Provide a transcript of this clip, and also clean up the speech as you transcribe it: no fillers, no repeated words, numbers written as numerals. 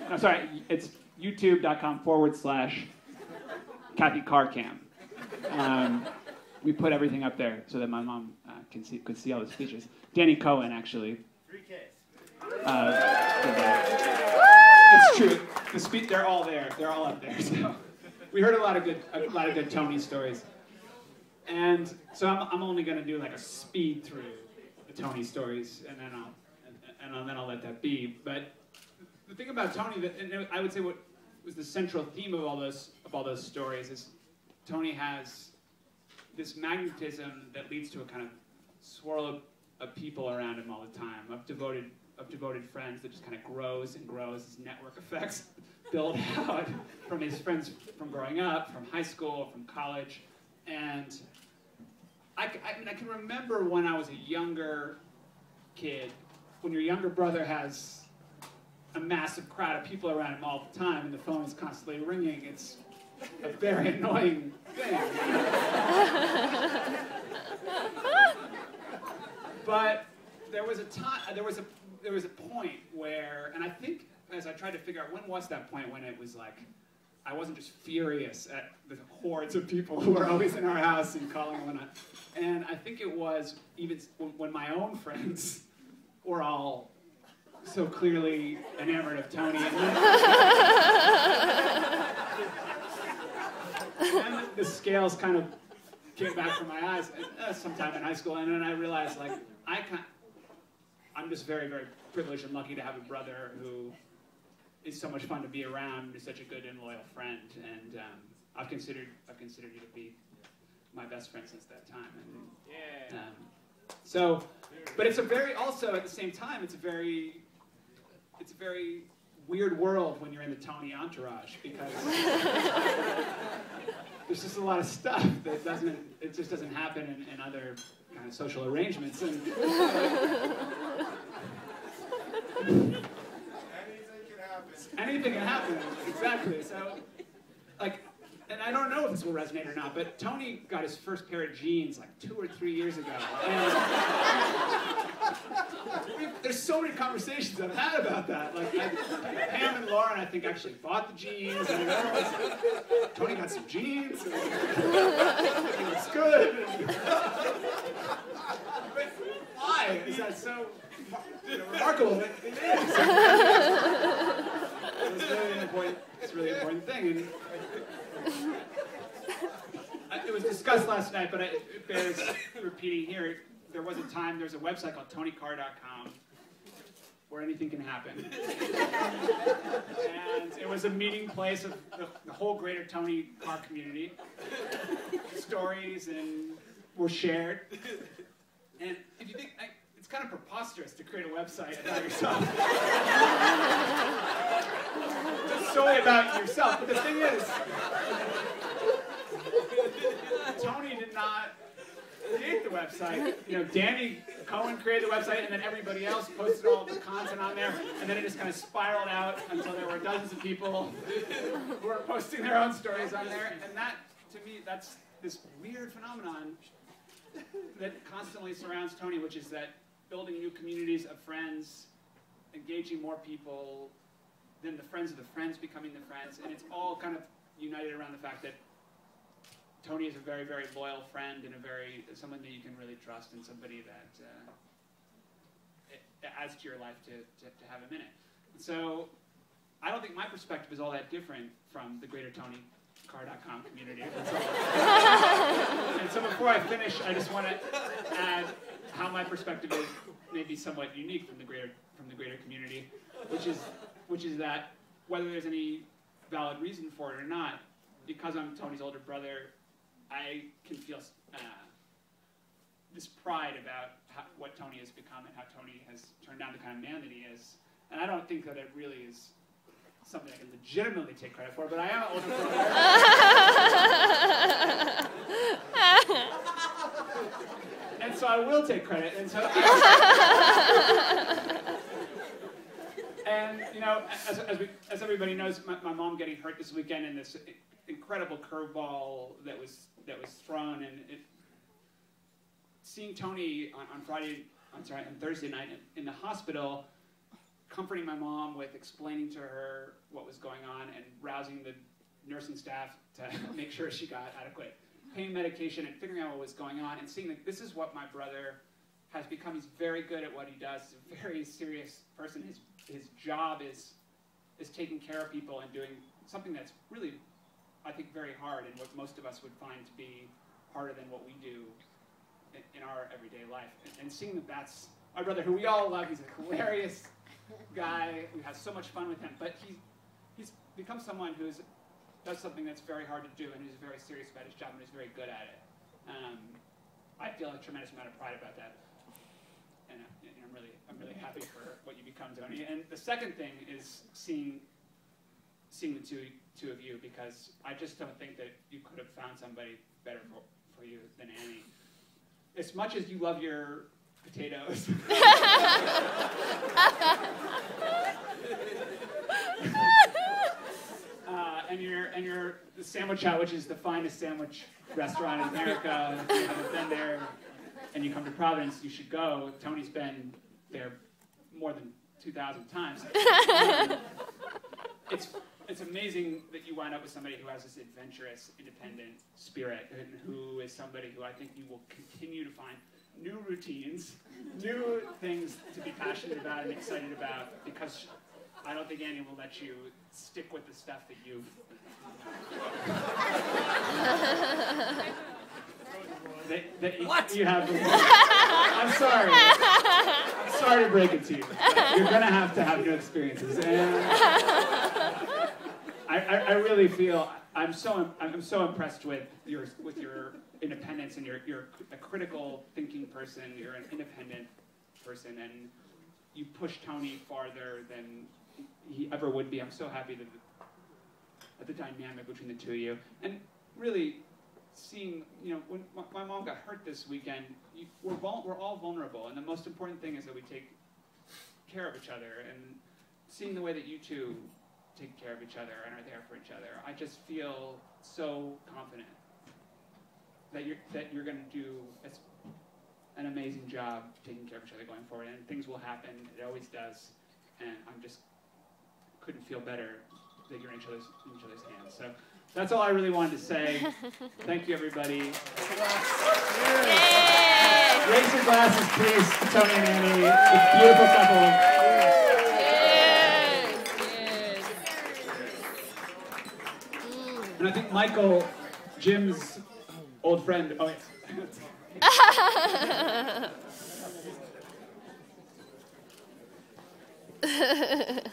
No, sorry, it's youtube.com/Kathy Carcam. We put everything up there so that my mom could see all the speeches. Danny Cohen, actually. 3Ks. It's true. They're all there. They're all up there. So we heard a lot of good Tony stories, and so I'm only going to do like a speed through the Tony stories, and then I'll let that be. But the thing about Tony, and I would say what was the central theme of all those stories, is Tony has this magnetism that leads to a kind of swirl of people around him all the time, of devoted friends that just kind of grows and grows. His network effects build out from his friends from growing up, from high school, from college. And I can remember when I was a younger kid, when your younger brother has a massive crowd of people around him all the time and the phone is constantly ringing. It's a very annoying thing. But there was a point where, and I think as I tried to figure out when was that point when it was like, I wasn't just furious at the hordes of people who were always in our house and calling and whatnot. And I think it was even when my own friends were all so clearly enamored of Tony. And the scales kind of came back from my eyes sometime in high school, and then I realized, like, I'm just very, very privileged and lucky to have a brother who is so much fun to be around, is such a good and loyal friend, and I've considered you to be my best friend since that time. And, so, but it's a very, also at the same time, it's a very weird world when you're in the Tony entourage, because there's just a lot of stuff that just doesn't happen in other kind of social arrangements. And anything can happen, exactly. So, like, and I don't know if this will resonate or not, but Tony got his first pair of jeans like 2 or 3 years ago. And there's so many conversations I've had about that. Like, Pam and Lauren, I think, actually bought the jeans. And Tony got some jeans. And it looks good. But why is that so remarkable? It is. It's a really important thing. And it was discussed last night, but it bears repeating here. There was a website called TonyCar.com where anything can happen. And it was a meeting place of the whole greater Tony car community. Stories were shared. And if you think, it's kind of preposterous to create a website about yourself. Just solely about yourself. But the thing is, Tony did not create the website. You know, Danny Cohen created the website, and then everybody else posted all the content on there, and then it just kind of spiraled out until there were dozens of people who were posting their own stories on there. And that, to me, that's this weird phenomenon that constantly surrounds Tony, which is that building new communities of friends, engaging more people, then the friends of the friends becoming the friends, and it's all kind of united around the fact that Tony is a very, very loyal friend and someone that you can really trust, and somebody that adds to your life to have him in it. And so I don't think my perspective is all that different from the greater TonyCar.com community. And so before I finish, I just want to add how my perspective is maybe somewhat unique from the greater community, which is that whether there's any valid reason for it or not, because I'm Tony's older brother, I can feel this pride about what Tony has become and how Tony has turned out the kind of man that he is. And I don't think that it really is something I can legitimately take credit for, but I am an older brother. And so I will take credit. And so and you know, as everybody knows, my mom getting hurt this weekend in this incredible curveball that was thrown, and seeing Tony on Thursday night in the hospital, comforting my mom with explaining to her what was going on and rousing the nursing staff to make sure she got adequate pain medication and figuring out what was going on and seeing that this is what my brother has become. He's very good at what he does. He's a very serious person. His job is taking care of people and doing something that's really, I think, very hard and what most of us would find to be harder than what we do in our everyday life. And seeing that that's my brother, who we all love. He's a hilarious guy. We have so much fun with him. But he's become someone who does something that's very hard to do and who's very serious about his job and is very good at it. I feel a tremendous amount of pride about that. And I'm really happy for what you become, Tony. And the second thing is seeing the two of you, because I just don't think that you could have found somebody better for you than Annie. As much as you love your potatoes. and your the Sandwich Hut, which is the finest sandwich restaurant in America. If you haven't been there and you come to Providence, you should go. Tony's been there more than 2,000 times. It's amazing that you wind up with somebody who has this adventurous, independent spirit, and who is somebody who I think you will continue to find new routines, new things to be passionate about and excited about, because I don't think Annie will let you stick with the stuff that you've... What? You have... I'm sorry. I'm sorry to break it to you. You're going to have new experiences. And I really feel I'm so impressed with your independence, and you're a critical thinking person. You're an independent person, and you push Tony farther than he ever would be. I'm so happy at the dynamic between the two of you, and really seeing, when my mom got hurt this weekend, we're all vulnerable, and the most important thing is that we take care of each other, and seeing the way that you two take care of each other and are there for each other, I just feel so confident that you're going to do an amazing job taking care of each other going forward, and things will happen. It always does, and I'm just couldn't feel better that you're in each other's hands. So that's all I really wanted to say. Thank you, everybody. Raise your glasses, please, to Tony and Annie, a beautiful couple. And I think Michael, Jim's old friend. Oh, yes.